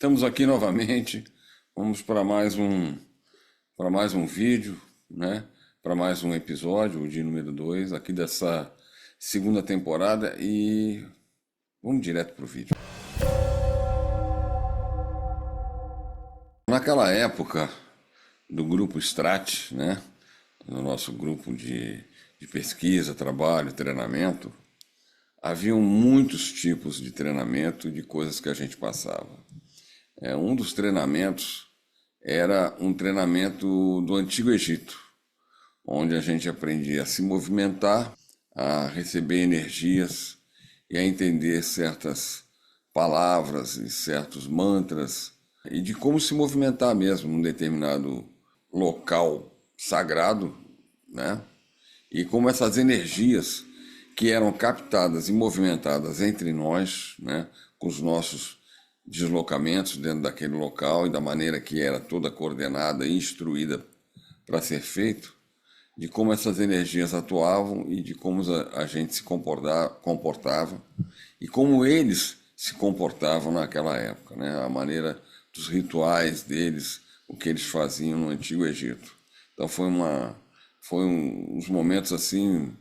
Estamos aqui novamente. Vamos para mais um vídeo, né? Para mais um episódio, o de número 2 aqui dessa segunda temporada e vamos direto pro vídeo. Naquela época do grupo Strat, né? No nosso grupo de pesquisa, trabalho, treinamento, haviam muitos tipos de treinamento de coisas que a gente passava. Um dos treinamentos era um treinamento do Antigo Egito, onde a gente aprendia a se movimentar, a receber energias e a entender certas palavras e certos mantras e de como se movimentar mesmo num determinado local sagrado, né? E como essas energias que eram captadas e movimentadas entre nós, né, com os nossos deslocamentos dentro daquele local e da maneira que era toda coordenada e instruída para ser feito, de como essas energias atuavam e de como a gente se comportava e como eles se comportavam naquela época, né? A maneira dos rituais deles, o que eles faziam no Antigo Egito. Então foi uns momentos assim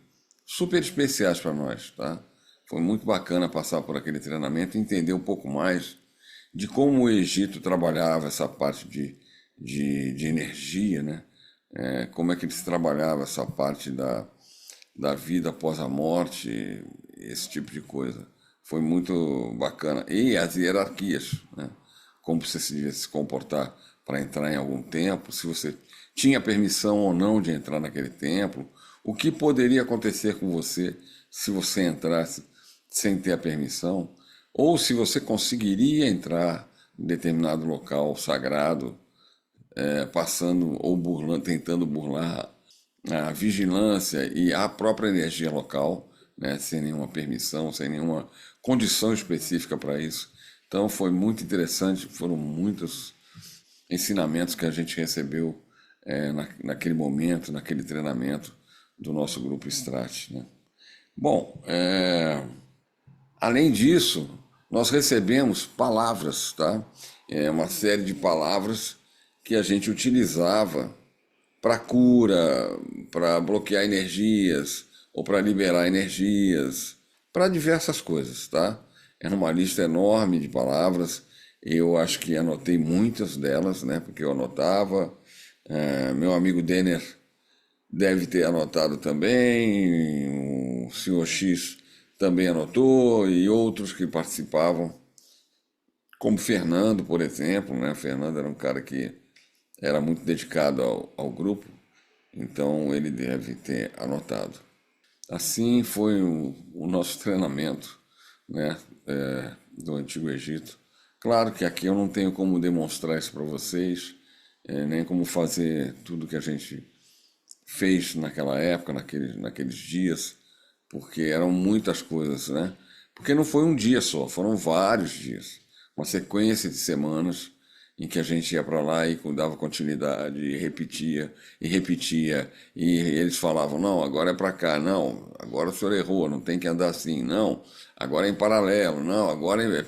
super especiais para nós, tá? Foi muito bacana passar por aquele treinamento e entender um pouco mais de como o Egito trabalhava essa parte de energia, né? Como é que eles trabalhavam essa parte da vida após a morte, esse tipo de coisa. Foi muito bacana. E as hierarquias, né? Como você se devia se comportar para entrar em algum templo, se você tinha permissão ou não de entrar naquele templo, o que poderia acontecer com você se você entrasse sem ter a permissão, ou se você conseguiria entrar em determinado local sagrado, passando ou burlando, tentando burlar a vigilância e a própria energia local, né, sem nenhuma permissão, sem nenhuma condição específica para isso. Então foi muito interessante, foram muitos ensinamentos que a gente recebeu naquele momento, naquele treinamento do nosso grupo Strat, né? Bom, além disso, nós recebemos palavras, tá? Uma série de palavras que a gente utilizava para cura, para bloquear energias ou para liberar energias, para diversas coisas, tá? Era uma lista enorme de palavras. Eu acho que anotei muitas delas, né? Porque eu anotava. Meu amigo Denner deve ter anotado também, o senhor X também anotou e outros que participavam, como Fernando, por exemplo, né? Fernando era um cara que era muito dedicado ao grupo, então ele deve ter anotado. Assim foi o nosso treinamento, né, do Antigo Egito. Claro que aqui eu não tenho como demonstrar isso para vocês, nem como fazer tudo que a gente fez naquela época, naqueles dias, porque eram muitas coisas, né? Porque não foi um dia só, foram vários dias, uma sequência de semanas em que a gente ia para lá e dava continuidade, e repetia, e eles falavam, não, agora é para cá, não, agora o senhor errou, não tem que andar assim, não, agora é em paralelo, não, agora é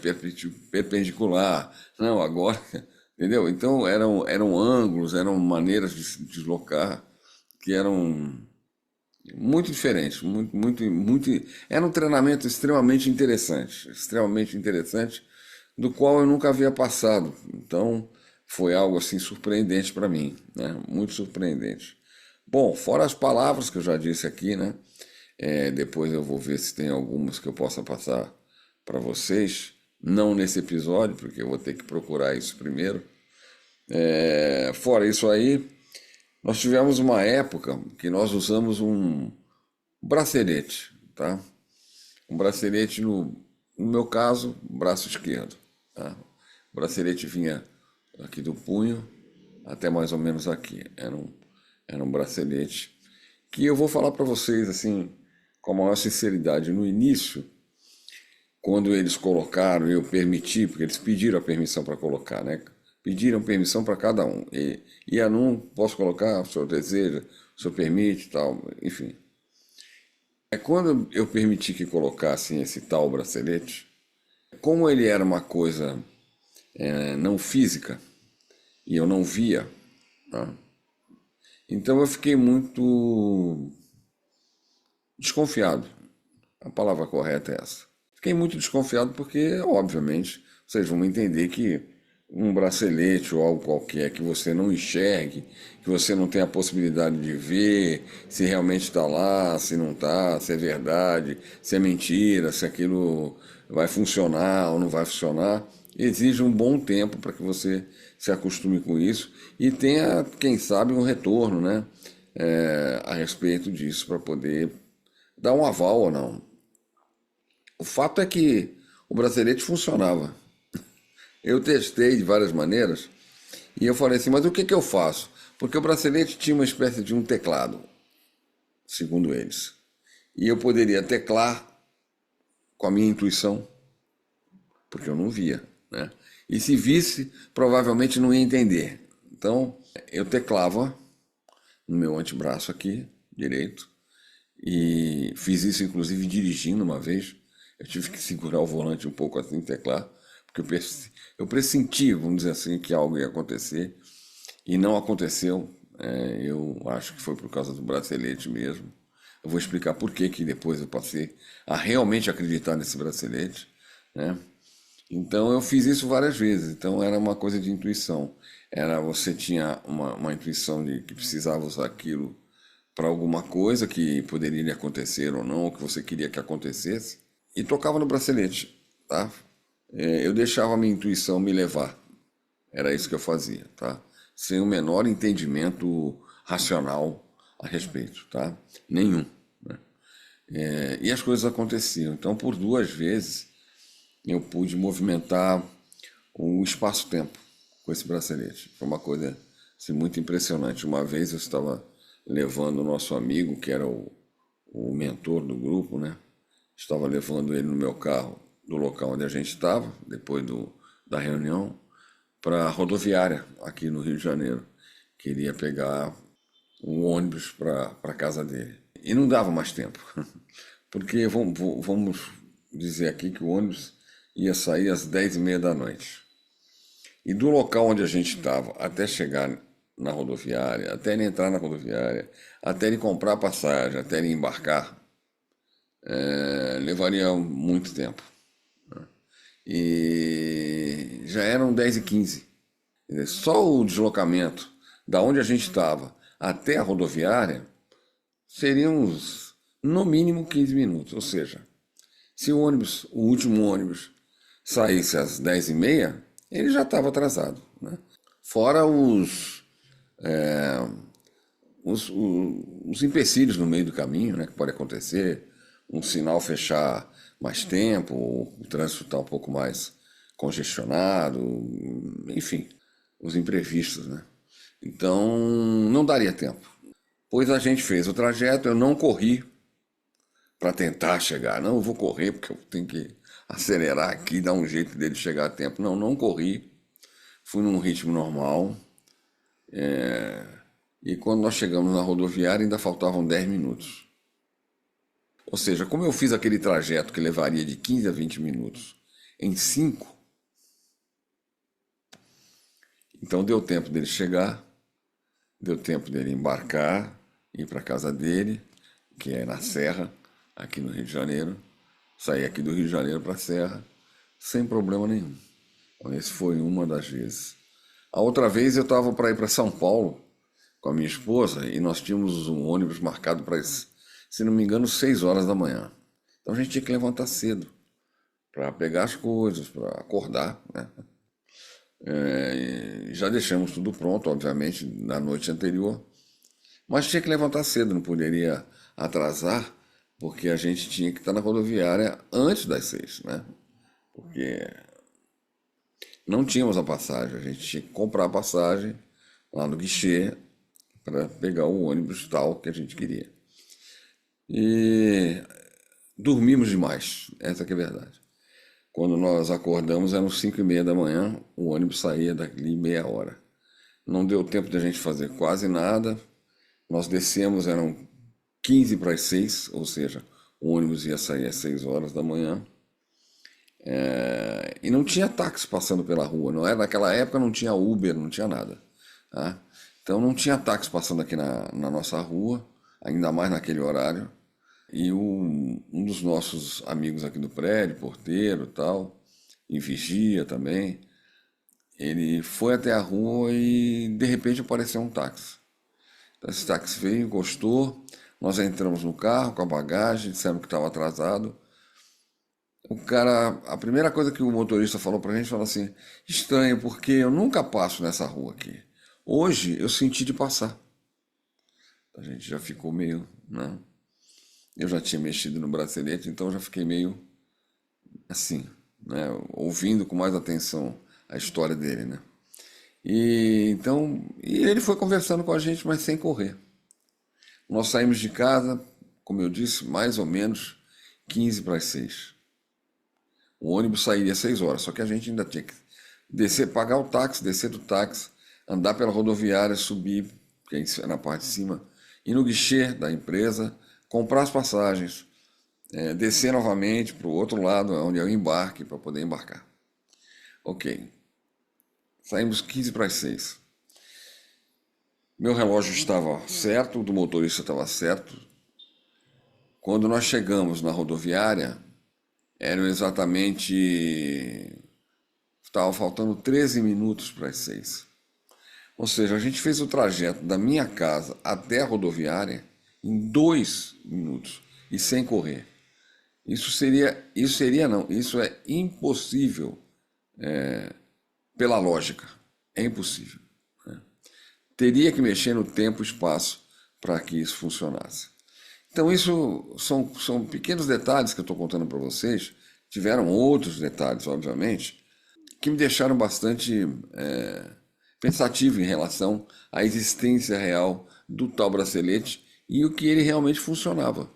perpendicular, não, agora, entendeu? Então eram ângulos, eram maneiras de se deslocar que eram muito diferentes, era um treinamento extremamente interessante, do qual eu nunca havia passado. Então, foi algo assim surpreendente para mim, né? Muito surpreendente. Bom, fora as palavras que eu já disse aqui, né? Depois eu vou ver se tem algumas que eu possa passar para vocês. Não nesse episódio, porque eu vou ter que procurar isso primeiro. Fora isso aí, nós tivemos uma época que nós usamos um bracelete, tá? Um bracelete no meu caso, braço esquerdo, tá? O bracelete vinha aqui do punho até mais ou menos aqui. Era um bracelete que eu vou falar para vocês assim com a maior sinceridade. No início, quando eles colocaram, eu permiti, porque eles pediram a permissão para colocar, né? Pediram permissão para cada um. E a num, posso colocar, o senhor deseja, o senhor permite e tal, enfim. Quando eu permiti que colocassem esse tal bracelete, como ele era uma coisa não física, e eu não via, tá? Então eu fiquei muito desconfiado. A palavra correta é essa. Fiquei muito desconfiado porque, obviamente, vocês vão entender que um bracelete ou algo qualquer que você não enxergue, que você não tenha a possibilidade de ver se realmente está lá, se não está, se é verdade, se é mentira, se aquilo vai funcionar ou não vai funcionar, exige um bom tempo para que você se acostume com isso e tenha, quem sabe, um retorno, né, a respeito disso para poder dar um aval ou não. O fato é que o bracelete funcionava. Eu testei de várias maneiras e eu falei assim, mas o que que eu faço? Porque o bracelete tinha uma espécie de um teclado, segundo eles. E eu poderia teclar com a minha intuição, porque eu não via, né? E se visse, provavelmente não ia entender. Então, eu teclava no meu antebraço aqui, direito, e fiz isso inclusive dirigindo uma vez. Eu tive que segurar o volante um pouco assim, teclar, porque eu pressenti, vamos dizer assim, que algo ia acontecer e não aconteceu. Eu acho que foi por causa do bracelete mesmo. Eu vou explicar por que que depois eu passei a realmente acreditar nesse bracelete, né? Então eu fiz isso várias vezes. Então era uma coisa de intuição. Você tinha uma intuição de que precisava usar aquilo para alguma coisa que poderia lhe acontecer ou não, ou que você queria que acontecesse, e tocava no bracelete, tá? Eu deixava a minha intuição me levar. Era isso que eu fazia, tá? Sem o menor entendimento racional a respeito, tá? Nenhum, né? E as coisas aconteciam. Então, por duas vezes, eu pude movimentar o espaço-tempo com esse bracelete. Foi uma coisa assim, muito impressionante. Uma vez eu estava levando o nosso amigo, que era o mentor do grupo, né? Estava levando ele no meu carro do local onde a gente estava, depois da reunião, para a rodoviária aqui no Rio de Janeiro. Queria pegar um ônibus para a casa dele. E não dava mais tempo, porque vamos dizer aqui que o ônibus ia sair às 10h30 da noite. E do local onde a gente estava até chegar na rodoviária, até ele entrar na rodoviária, até ele comprar a passagem, até ele embarcar, levaria muito tempo. E já eram 10h15. Só o deslocamento da onde a gente estava até a rodoviária seriam uns, no mínimo 15 minutos. Ou seja, se o último ônibus, saísse às 10h30, ele já estava atrasado, né? Fora os empecilhos no meio do caminho, né, que pode acontecer, um sinal fechar mais tempo, o trânsito está um pouco mais congestionado, enfim, os imprevistos, né? Então, não daria tempo. Pois a gente fez o trajeto, eu não corri para tentar chegar. Não, eu vou correr porque eu tenho que acelerar aqui, dar um jeito dele chegar a tempo. Não, não corri. Fui num ritmo normal. E quando nós chegamos na rodoviária, ainda faltavam 10 minutos. Ou seja, como eu fiz aquele trajeto que levaria de 15 a 20 minutos em 5, então deu tempo dele chegar, deu tempo dele embarcar, ir para a casa dele, que é na Serra, aqui no Rio de Janeiro, sair aqui do Rio de Janeiro para a Serra, sem problema nenhum. Então, esse foi uma das vezes. A outra vez eu estava para ir para São Paulo com a minha esposa e nós tínhamos um ônibus marcado para, se não me engano, 6 horas da manhã. Então a gente tinha que levantar cedo para pegar as coisas, para acordar, né? Já deixamos tudo pronto, obviamente, na noite anterior, mas tinha que levantar cedo, não poderia atrasar, porque a gente tinha que estar na rodoviária antes das 6, né? Porque não tínhamos a passagem, a gente tinha que comprar a passagem lá no guichê para pegar o ônibus tal que a gente queria. E dormimos demais, essa que é a verdade. Quando nós acordamos eram 5h30 da manhã, o ônibus saía dali meia hora. Não deu tempo de a gente fazer quase nada. Nós descemos, eram 15 para as 6, ou seja, o ônibus ia sair às 6 horas da manhã. E não tinha táxi passando pela rua, não era naquela época, não tinha Uber, não tinha nada, tá? Então não tinha táxi passando aqui na nossa rua, ainda mais naquele horário. E um dos nossos amigos aqui do prédio, porteiro e tal, e vigia também, ele foi até a rua e de repente apareceu um táxi. Então, esse táxi veio, encostou, nós entramos no carro com a bagagem, dissemos que estava atrasado. O cara, a primeira coisa que o motorista falou pra gente, falou assim: estranho, porque eu nunca passo nessa rua aqui. Hoje eu senti de passar. A gente já ficou meio, né? Eu já tinha mexido no bracelete, então eu já fiquei meio assim, né? Ouvindo com mais atenção a história dele, né? E ele foi conversando com a gente, mas sem correr. Nós saímos de casa, como eu disse, mais ou menos 15 para as 6. O ônibus sairia às 6 horas, só que a gente ainda tinha que descer, pagar o táxi, descer do táxi, andar pela rodoviária, subir, que é na parte de cima, ir no guichê da empresa, comprar as passagens, descer novamente para o outro lado, onde é o embarque, para poder embarcar. Ok. Saímos 15 para as 6. Meu relógio estava certo, o do motorista estava certo. Quando nós chegamos na rodoviária, eram exatamente... Estava faltando 13 minutos para as 6. Ou seja, a gente fez o trajeto da minha casa até a rodoviária em 2 minutos e sem correr. Isso é impossível pela lógica. É impossível. Teria que mexer no tempo e espaço para que isso funcionasse. Então, isso são pequenos detalhes que eu estou contando para vocês. Tiveram outros detalhes, obviamente, que me deixaram bastante pensativo em relação à existência real do tal bracelete e o que ele realmente funcionava.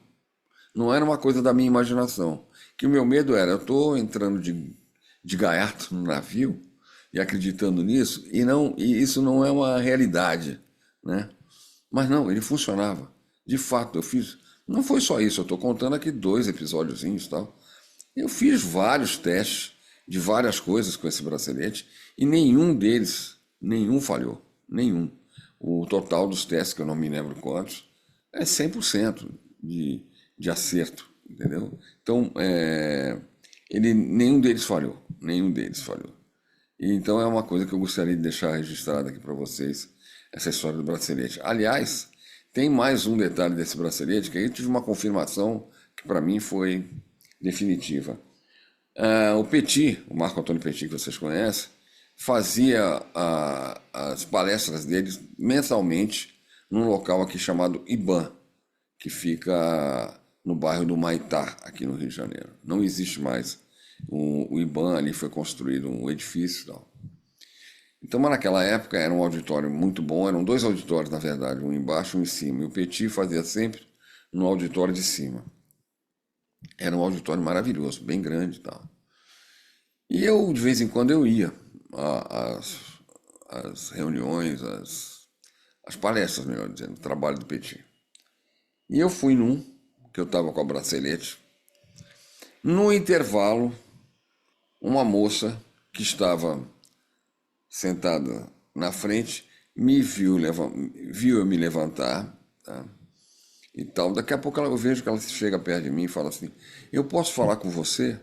Não era uma coisa da minha imaginação. Que o meu medo era, eu estou entrando de gaiato no navio e acreditando nisso, e isso não é uma realidade, né? Mas não, ele funcionava. De fato, eu fiz. Não foi só isso, eu estou contando aqui 2 episódiozinhos e tal. Eu fiz vários testes de várias coisas com esse bracelete e nenhum falhou. Nenhum. O total dos testes, que eu não me lembro quantos, é 100% de acerto, entendeu? Então, nenhum deles falhou. Nenhum deles falhou. E então é uma coisa que eu gostaria de deixar registrada aqui para vocês, essa história do bracelete. Aliás, tem mais um detalhe desse bracelete, que aí eu tive uma confirmação que para mim foi definitiva. O Petit, o Marco Antônio Petit, que vocês conhecem, fazia as palestras dele mensalmente num local aqui chamado IBAN, que fica no bairro do Maitá, aqui no Rio de Janeiro. Não existe mais. O IBAN ali foi construído um edifício e tal. Então, mas naquela época era um auditório muito bom, eram 2 auditórios, na verdade, um embaixo e um em cima. E o Petit fazia sempre no auditório de cima. Era um auditório maravilhoso, bem grande e tal. E eu, de vez em quando, eu ia às reuniões, às palestras, melhor dizendo, o trabalho do Petit. E eu fui num, que eu estava com a bracelete. No intervalo, uma moça que estava sentada na frente me viu eu me levantar, tá? E tal. Daqui a pouco eu vejo que ela chega perto de mim e fala assim: eu posso falar com você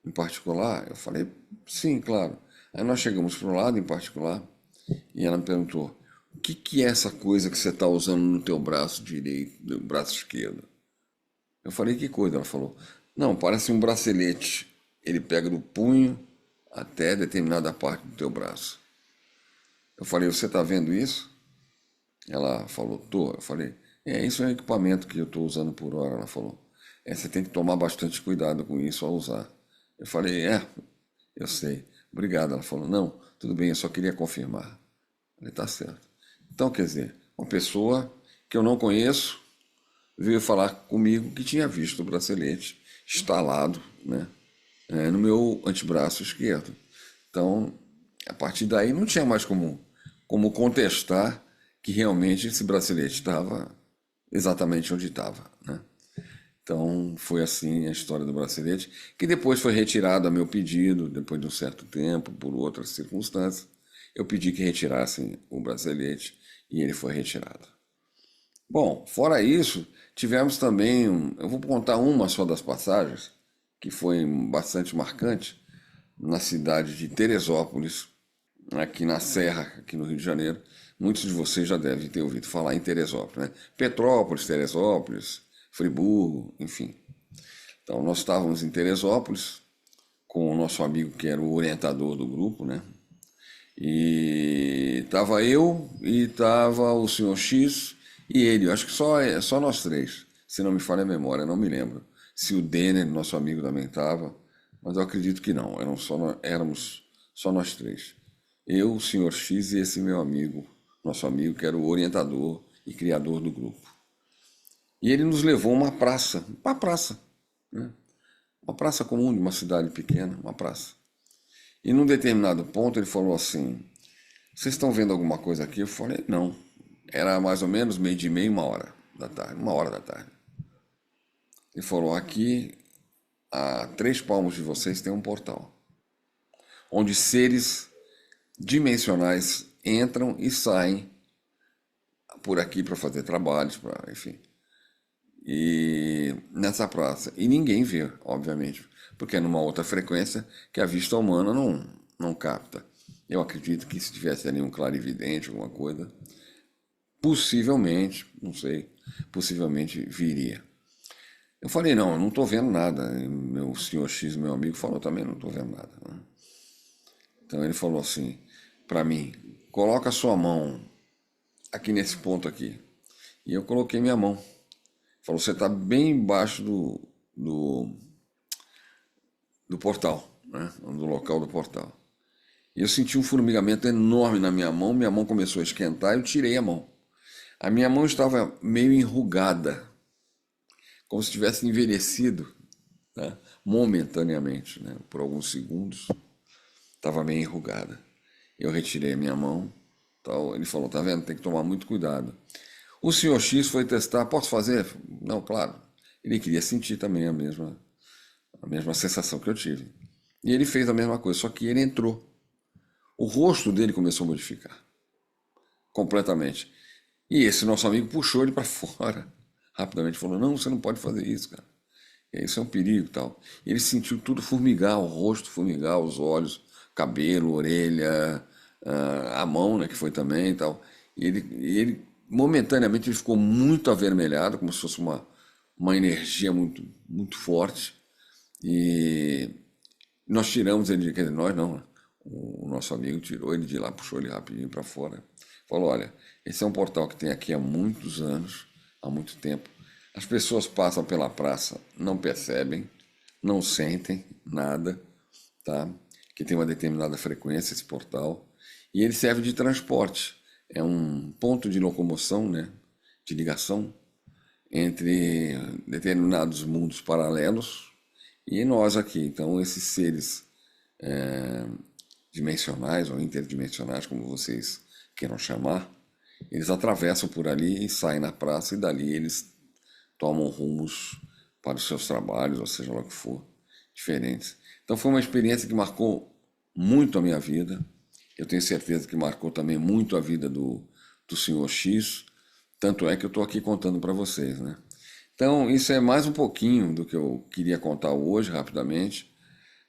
em particular? Eu falei: sim, claro. Aí nós chegamos para um lado em particular e ela me perguntou: o que é essa coisa que você está usando no teu braço direito, no braço esquerdo? Eu falei: que coisa? Ela falou: não, parece um bracelete. Ele pega do punho até determinada parte do teu braço. Eu falei: você está vendo isso? Ela falou: tô. Eu falei: isso é um equipamento que eu estou usando por hora. Ela falou: você tem que tomar bastante cuidado com isso ao usar. Eu falei: eu sei. Obrigado. Ela falou: não, tudo bem, eu só queria confirmar. Eu falei: tá certo. Então, quer dizer, uma pessoa que eu não conheço veio falar comigo que tinha visto o bracelete instalado, né, no meu antebraço esquerdo. Então, a partir daí não tinha mais como contestar que realmente esse bracelete estava exatamente onde estava, né? Então, foi assim a história do bracelete, que depois foi retirado a meu pedido, depois de um certo tempo, por outras circunstâncias. Eu pedi que retirassem o bracelete e ele foi retirado. Bom, fora isso, tivemos também, eu vou contar uma só das passagens, que foi bastante marcante, na cidade de Teresópolis, aqui na Serra, aqui no Rio de Janeiro. Muitos de vocês já devem ter ouvido falar em Teresópolis, né? Petrópolis, Teresópolis, Friburgo, enfim. Então, nós estávamos em Teresópolis com o nosso amigo que era o orientador do grupo, né? E estava eu e estava o senhor X e ele. Eu acho que só nós três, se não me falha a memória, não me lembro. Se o Denner, nosso amigo, também estava, mas eu acredito que não. Éramos só nós três. Eu, o senhor X e esse meu amigo, nosso amigo, que era o orientador e criador do grupo. E ele nos levou a uma praça, né? Uma praça comum de uma cidade pequena, uma praça. E num determinado ponto ele falou assim: vocês estão vendo alguma coisa aqui? Eu falei: não. Era mais ou menos meio de meia, 1 hora da tarde, 1 hora da tarde. Ele falou: aqui, a 3 palmos de vocês tem um portal, onde seres dimensionais entram e saem por aqui para fazer trabalhos, enfim. E nessa praça. E ninguém vê, obviamente, porque é numa outra frequência que a vista humana não capta. Eu acredito que se tivesse ali um clarividente, alguma coisa, possivelmente, não sei, possivelmente viria. Eu falei: não, eu não estou vendo nada. E meu senhor X, meu amigo, falou também: não estou vendo nada, né? Então ele falou assim para mim: coloca a sua mão aqui nesse ponto aqui. E eu coloquei minha mão. Falou: você está bem embaixo do portal, né? Do local do portal. E eu senti um formigamento enorme na minha mão começou a esquentar e eu tirei a mão. A minha mão estava meio enrugada, como se tivesse envelhecido, né? Momentaneamente, né? Por alguns segundos, estava meio enrugada. Eu retirei a minha mão, tal. Ele falou: tá vendo, tem que tomar muito cuidado. O senhor X foi testar: posso fazer? Não, claro. Ele queria sentir também a mesma sensação que eu tive. E ele fez a mesma coisa, só que ele entrou. O rosto dele começou a modificar completamente. E esse nosso amigo puxou ele para fora. Rapidamente falou: não, você não pode fazer isso, cara. Isso é um perigo e tal. E ele sentiu tudo formigar, o rosto formigar, os olhos, cabelo, orelha, a mão, né, que foi também e tal. E ele momentaneamente, ele ficou muito avermelhado, como se fosse uma energia muito, muito forte. E nós tiramos ele, quer dizer, nós não, né? O nosso amigo tirou ele de lá, puxou ele rapidinho para fora. Falou: olha, esse é um portal que tem aqui há muitos anos, há muito tempo. As pessoas passam pela praça, não percebem, não sentem nada, tá? Que tem uma determinada frequência esse portal. E ele serve de transporte. É um ponto de locomoção, né? De ligação entre determinados mundos paralelos e nós aqui. Então, esses seres dimensionais ou interdimensionais, como vocês queiram chamar, eles atravessam por ali e saem na praça, e dali eles tomam rumos para os seus trabalhos, ou seja lá o que for, diferentes. Então foi uma experiência que marcou muito a minha vida. Eu tenho certeza que marcou também muito a vida do senhor X, tanto é que eu estou aqui contando para vocês, né? Então, isso é mais um pouquinho do que eu queria contar hoje, rapidamente,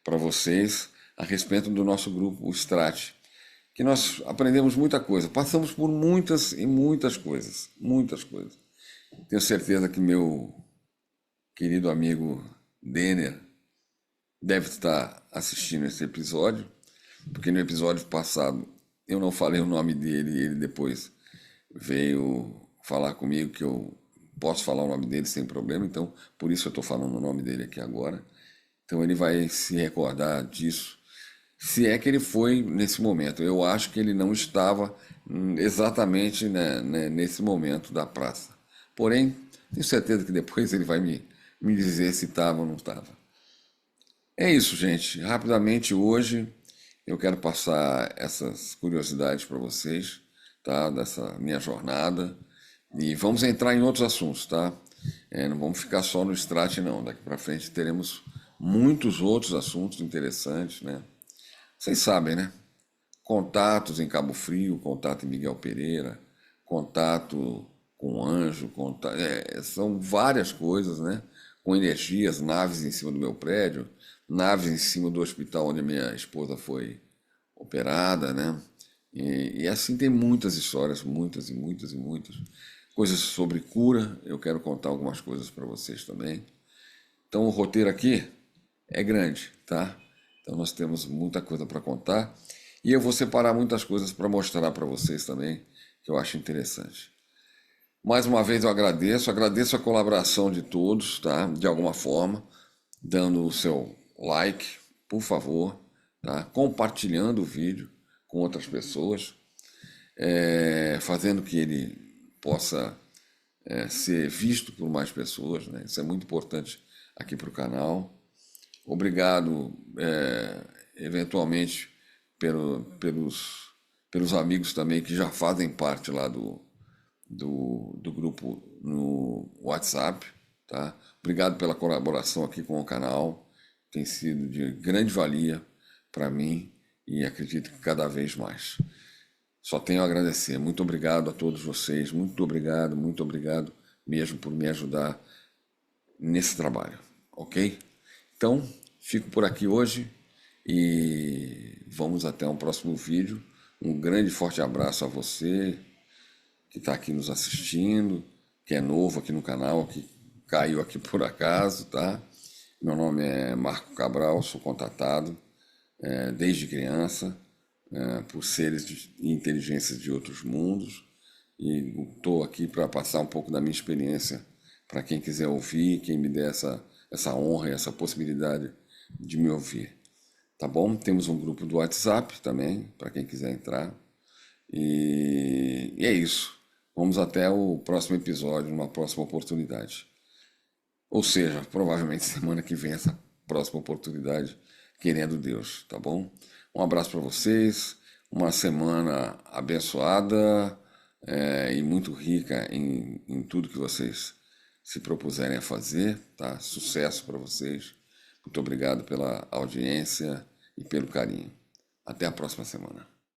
para vocês, a respeito do nosso grupo, o Strat, que nós aprendemos muita coisa, passamos por muitas e muitas coisas, muitas coisas. Tenho certeza que meu querido amigo Denner deve estar assistindo esse episódio, porque no episódio passado eu não falei o nome dele e ele depois veio falar comigo que eu posso falar o nome dele sem problema, então por isso eu estou falando o nome dele aqui agora. Então ele vai se recordar disso, se é que ele foi nesse momento. Eu acho que ele não estava exatamente, né, nesse momento da praça. Porém, tenho certeza que depois ele vai me dizer se estava ou não estava. É isso, gente. Rapidamente hoje eu quero passar essas curiosidades para vocês, tá? Dessa minha jornada. E vamos entrar em outros assuntos, tá? Não vamos ficar só no Strat, não. Daqui para frente teremos muitos outros assuntos interessantes, né? Vocês sabem, né? Contatos em Cabo Frio, contato em Miguel Pereira, contato com anjo, são várias coisas, né? Com energias, naves em cima do meu prédio, naves em cima do hospital onde minha esposa foi operada, né? E assim tem muitas histórias, muitas e muitas e muitas. Coisas sobre cura, eu quero contar algumas coisas para vocês também. Então o roteiro aqui é grande, tá? Então nós temos muita coisa para contar e eu vou separar muitas coisas para mostrar para vocês também, que eu acho interessante. Mais uma vez eu agradeço a colaboração de todos, tá? De alguma forma, dando o seu like, por favor, tá? Compartilhando o vídeo com outras pessoas, fazendo que ele possa ser visto por mais pessoas, né? Isso é muito importante aqui para o canal. Obrigado, eventualmente, pelos amigos também que já fazem parte lá do grupo no WhatsApp, tá? Obrigado pela colaboração aqui com o canal, tem sido de grande valia para mim e acredito que cada vez mais. Só tenho a agradecer. Muito obrigado a todos vocês, muito obrigado mesmo por me ajudar nesse trabalho, ok? Então, fico por aqui hoje e vamos até um próximo vídeo. Um grande e forte abraço a você que está aqui nos assistindo, que é novo aqui no canal, que caiu aqui por acaso, tá? Meu nome é Marco Cabral, sou contatado desde criança por seres e inteligências de outros mundos e estou aqui para passar um pouco da minha experiência para quem quiser ouvir, quem me der essa honra e essa possibilidade de me ouvir. Tá bom? Temos um grupo do WhatsApp também, para quem quiser entrar. E é isso. Vamos até o próximo episódio, numa próxima oportunidade. Ou seja, provavelmente semana que vem essa próxima oportunidade, querendo Deus, tá bom? Um abraço para vocês, uma semana abençoada e muito rica em tudo que vocês se propuserem a fazer, tá? Sucesso para vocês. Muito obrigado pela audiência e pelo carinho. Até a próxima semana.